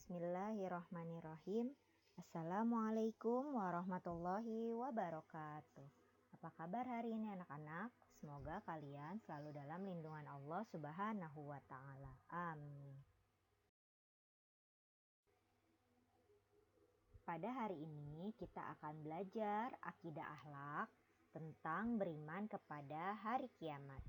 Bismillahirrahmanirrahim. Assalamualaikum warahmatullahi wabarakatuh. Apa kabar hari ini anak-anak? Semoga kalian selalu dalam lindungan Allah Subhanahu wa Ta'ala. Amin. Pada hari ini kita akan belajar akidah akhlak tentang beriman kepada hari kiamat.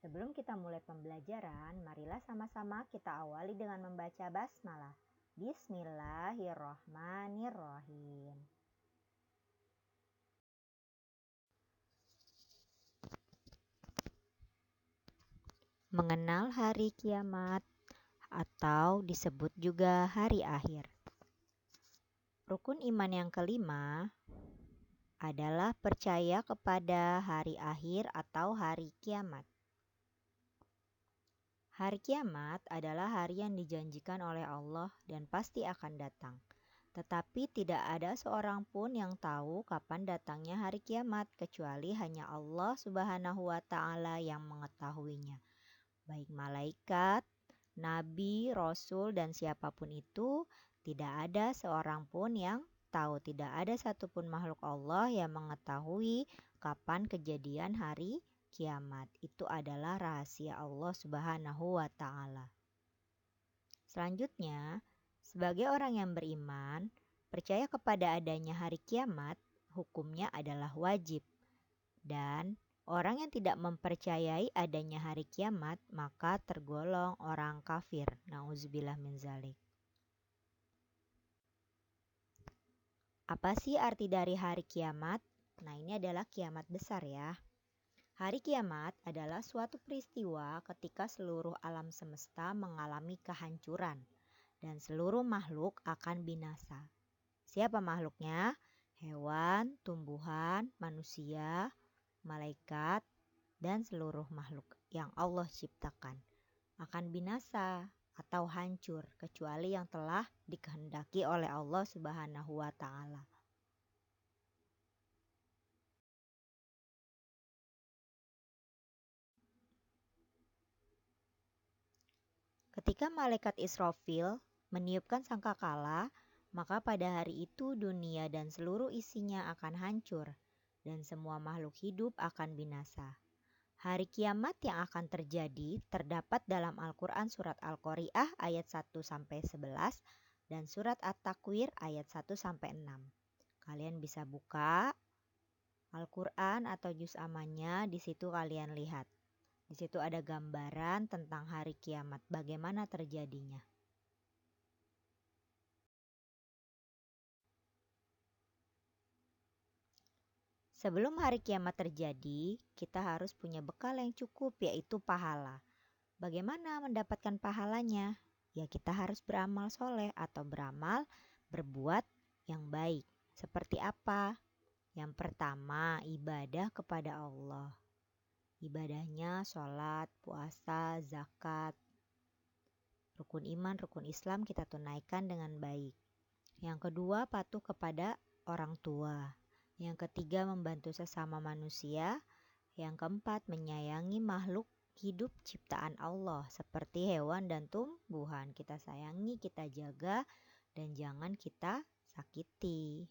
Sebelum kita mulai pembelajaran, marilah sama-sama kita awali dengan membaca basmalah. Bismillahirrahmanirrahim. Mengenal hari kiamat atau disebut juga hari akhir. Rukun iman yang kelima adalah percaya kepada hari akhir atau hari kiamat. Hari kiamat adalah hari yang dijanjikan oleh Allah dan pasti akan datang. Tetapi tidak ada seorang pun yang tahu kapan datangnya hari kiamat kecuali hanya Allah Subhanahu wa Ta'ala yang mengetahuinya. Baik malaikat, nabi, rasul, dan siapapun itu, tidak ada seorang pun yang tahu. Tidak ada satupun makhluk Allah yang mengetahui kapan kejadian hari kiamat. Itu adalah rahasia Allah Subhanahu wa Ta'ala. Selanjutnya, sebagai orang yang beriman, percaya kepada adanya hari kiamat, hukumnya adalah wajib. Dan orang yang tidak mempercayai adanya hari kiamat, maka tergolong orang kafir. Nauzubillah min zalik. Apa sih arti dari hari kiamat? Nah, ini adalah kiamat besar ya. Hari kiamat adalah suatu peristiwa ketika seluruh alam semesta mengalami kehancuran dan seluruh makhluk akan binasa. Siapa makhluknya? Hewan, tumbuhan, manusia, malaikat, dan seluruh makhluk yang Allah ciptakan akan binasa atau hancur kecuali yang telah dikehendaki oleh Allah Subhanahu wa Ta'ala. Ketika malaikat Israfil meniupkan sangkakala, maka pada hari itu dunia dan seluruh isinya akan hancur dan semua makhluk hidup akan binasa. Hari kiamat yang akan terjadi terdapat dalam Al-Quran surat Al-Qari'ah ayat 1-11 dan surat At-Takwir ayat 1-6. Kalian bisa buka Al-Quran atau juz amannya, di situ kalian lihat. Di situ ada gambaran tentang hari kiamat, bagaimana terjadinya. Sebelum hari kiamat terjadi, kita harus punya bekal yang cukup, yaitu pahala. Bagaimana mendapatkan pahalanya? Ya, kita harus beramal soleh atau berbuat yang baik. Seperti apa? Yang pertama, ibadah kepada Allah. Ibadahnya sholat, puasa, zakat, rukun iman, rukun Islam kita tunaikan dengan baik. Yang kedua, patuh kepada orang tua. Yang ketiga, membantu sesama manusia. Yang keempat, menyayangi makhluk hidup ciptaan Allah seperti hewan dan tumbuhan. Kita sayangi, kita jaga, dan jangan kita sakiti.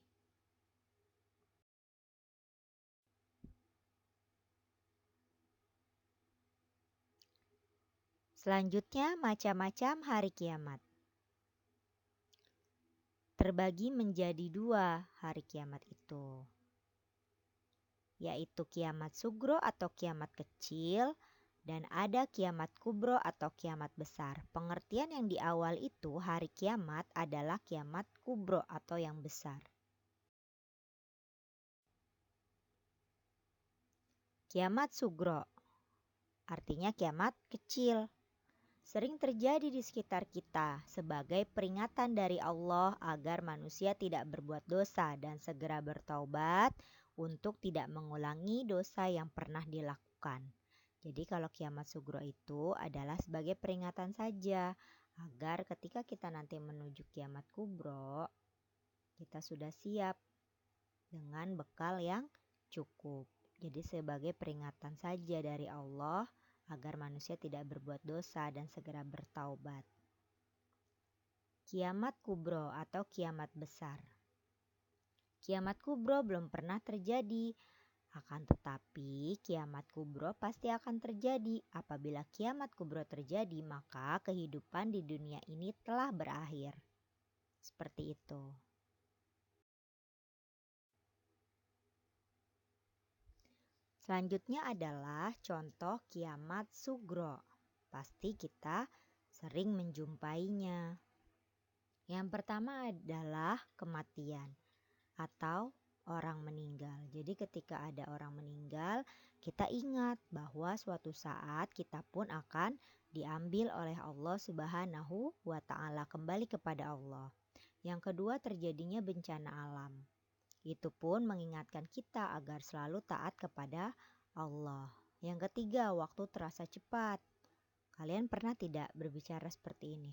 Selanjutnya, macam-macam hari kiamat. Terbagi menjadi dua hari kiamat itu, yaitu kiamat sugro atau kiamat kecil, dan ada kiamat kubro atau kiamat besar. Pengertian yang di awal itu hari kiamat adalah kiamat kubro atau yang besar. Kiamat sugro artinya kiamat kecil. Sering terjadi di sekitar kita sebagai peringatan dari Allah agar manusia tidak berbuat dosa dan segera bertaubat untuk tidak mengulangi dosa yang pernah dilakukan. Jadi kalau kiamat sugro itu adalah sebagai peringatan saja agar ketika kita nanti menuju kiamat kubro, kita sudah siap dengan bekal yang cukup. Jadi sebagai peringatan saja dari Allah agar manusia tidak berbuat dosa dan segera bertaubat. Kiamat kubro atau kiamat besar. Kiamat kubro belum pernah terjadi. Akan tetapi kiamat kubro pasti akan terjadi. Apabila kiamat kubro terjadi, maka kehidupan di dunia ini telah berakhir. Seperti itu. Selanjutnya adalah contoh kiamat sugro. Pasti kita sering menjumpainya. Yang pertama adalah kematian atau orang meninggal. Jadi ketika ada orang meninggal, kita ingat bahwa suatu saat kita pun akan diambil oleh Allah Subhanahu wa Ta'ala, kembali kepada Allah. Yang kedua, terjadinya bencana alam. Itu pun mengingatkan kita agar selalu taat kepada Allah. Yang ketiga, waktu terasa cepat. Kalian pernah tidak berbicara seperti ini?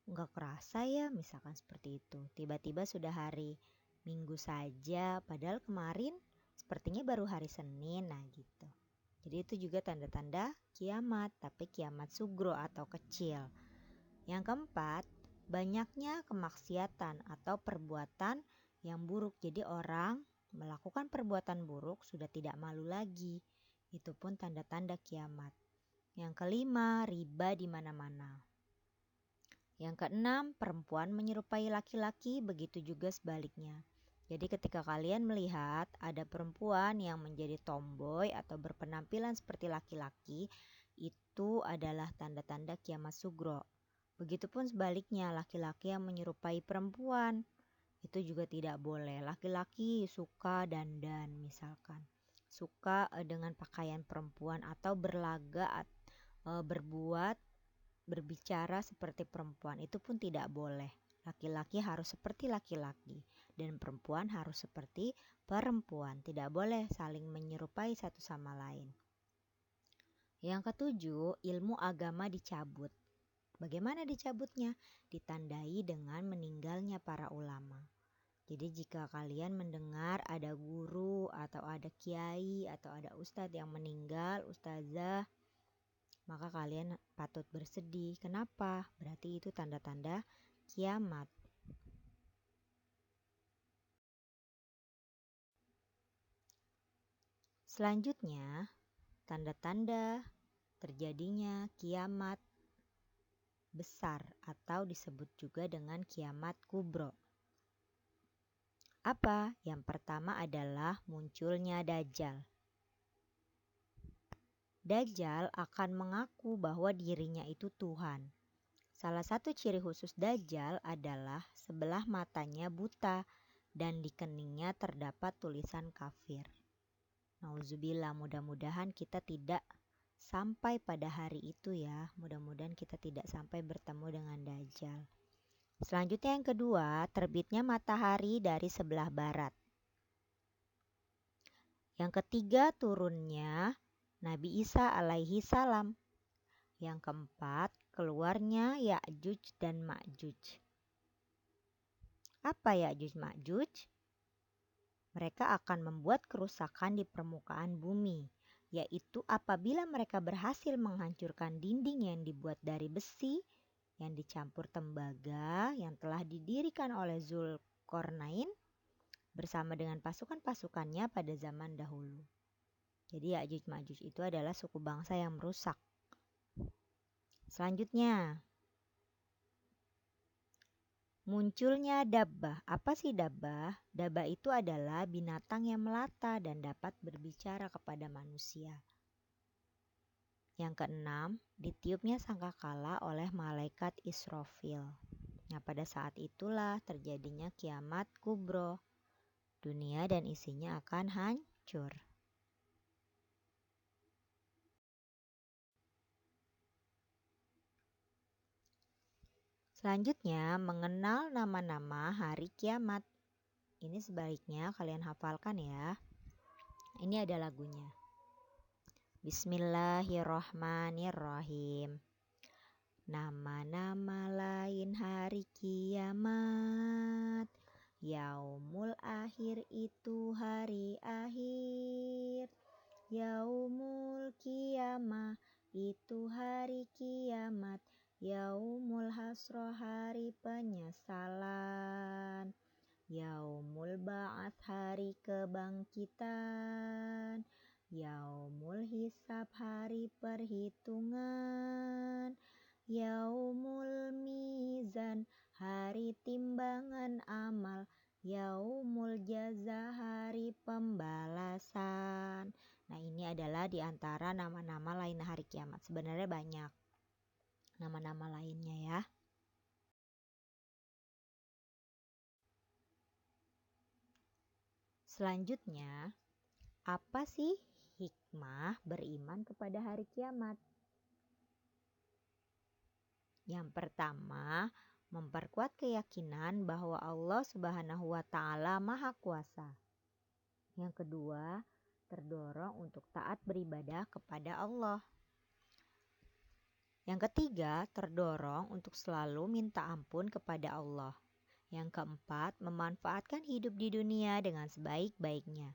Nggak kerasa ya, misalkan seperti itu. Tiba-tiba sudah hari Minggu saja, padahal kemarin sepertinya baru hari Senin, nah gitu. Jadi itu juga tanda-tanda kiamat, tapi kiamat sugro atau kecil. Yang keempat, banyaknya kemaksiatan atau perbuatan yang buruk. Jadi orang melakukan perbuatan buruk sudah tidak malu lagi. Itu pun tanda-tanda kiamat. Yang kelima, riba di mana-mana. Yang keenam, perempuan menyerupai laki-laki, begitu juga sebaliknya. Jadi ketika kalian melihat ada perempuan yang menjadi tomboy atau berpenampilan seperti laki-laki, itu adalah tanda-tanda kiamat sugro. Begitupun sebaliknya, laki-laki yang menyerupai perempuan, itu juga tidak boleh. Laki-laki suka dandan misalkan, suka dengan pakaian perempuan atau berbicara seperti perempuan, itu pun tidak boleh. Laki-laki harus seperti laki-laki dan perempuan harus seperti perempuan. Tidak boleh saling menyerupai satu sama lain. Yang ketujuh, ilmu agama dicabut. Bagaimana dicabutnya? Ditandai dengan meninggalnya para ulama. Jadi jika kalian mendengar ada guru atau ada kiai atau ada ustadz yang meninggal, ustazah, maka kalian patut bersedih. Kenapa? Berarti itu tanda-tanda kiamat. Selanjutnya, tanda-tanda terjadinya kiamat besar atau disebut juga dengan kiamat kubro. Apa? Yang pertama adalah munculnya Dajjal. Dajjal akan mengaku bahwa dirinya itu Tuhan. Salah satu ciri khusus Dajjal adalah sebelah matanya buta dan di keningnya terdapat tulisan kafir. Nauzubillah, mudah-mudahan kita tidak sampai pada hari itu ya. Mudah-mudahan kita tidak sampai bertemu dengan Dajjal. Selanjutnya yang kedua, terbitnya matahari dari sebelah barat. Yang ketiga, turunnya Nabi Isa alaihi salam. Yang keempat, keluarnya Ya'juj dan Ma'juj. Apa Ya'juj Ma'juj? Mereka akan membuat kerusakan di permukaan bumi, yaitu apabila mereka berhasil menghancurkan dinding yang dibuat dari besi yang dicampur tembaga yang telah didirikan oleh Zulkarnain bersama dengan pasukan-pasukannya pada zaman dahulu. Jadi Ya'juj Ma'juj itu adalah suku bangsa yang merusak. Selanjutnya, munculnya dabbah. Apa sih dabbah? Dabbah itu adalah binatang yang melata dan dapat berbicara kepada manusia. Yang keenam, ditiupnya sangkakala oleh malaikat Israfil. Nah, pada saat itulah terjadinya kiamat kubro. Dunia dan isinya akan hancur. Selanjutnya, mengenal nama-nama hari kiamat. Ini sebaiknya kalian hafalkan ya. Ini ada lagunya. Bismillahirrahmanirrahim. Nama-nama lain hari kiamat. Yaumul akhir itu hari akhir. Yaumul kiamah itu hari kiamat, yaumul hasroh hari penyesalan, yaumul ba'ats hari kebangkitan, yaumul hisab hari perhitungan, yaumul mizan hari timbangan amal, yaumul jaza hari pembalasan. Nah, ini adalah di antara nama-nama lain hari kiamat. Sebenarnya banyak nama-nama lainnya ya. Selanjutnya, apa sih hikmah beriman kepada hari kiamat? Yang pertama, memperkuat keyakinan bahwa Allah Subhanahu wa Ta'ala Maha Kuasa. Yang kedua, terdorong untuk taat beribadah kepada Allah. Yang ketiga, terdorong untuk selalu minta ampun kepada Allah. Yang keempat, memanfaatkan hidup di dunia dengan sebaik-baiknya.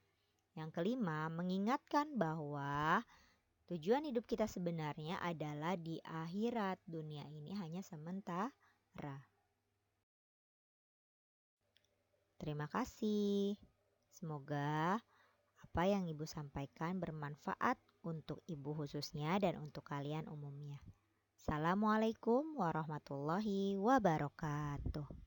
Yang kelima, mengingatkan bahwa tujuan hidup kita sebenarnya adalah di akhirat. Dunia ini hanya sementara. Terima kasih. Semoga apa yang Ibu sampaikan bermanfaat untuk Ibu khususnya dan untuk kalian umumnya. Assalamualaikum warahmatullahi wabarakatuh.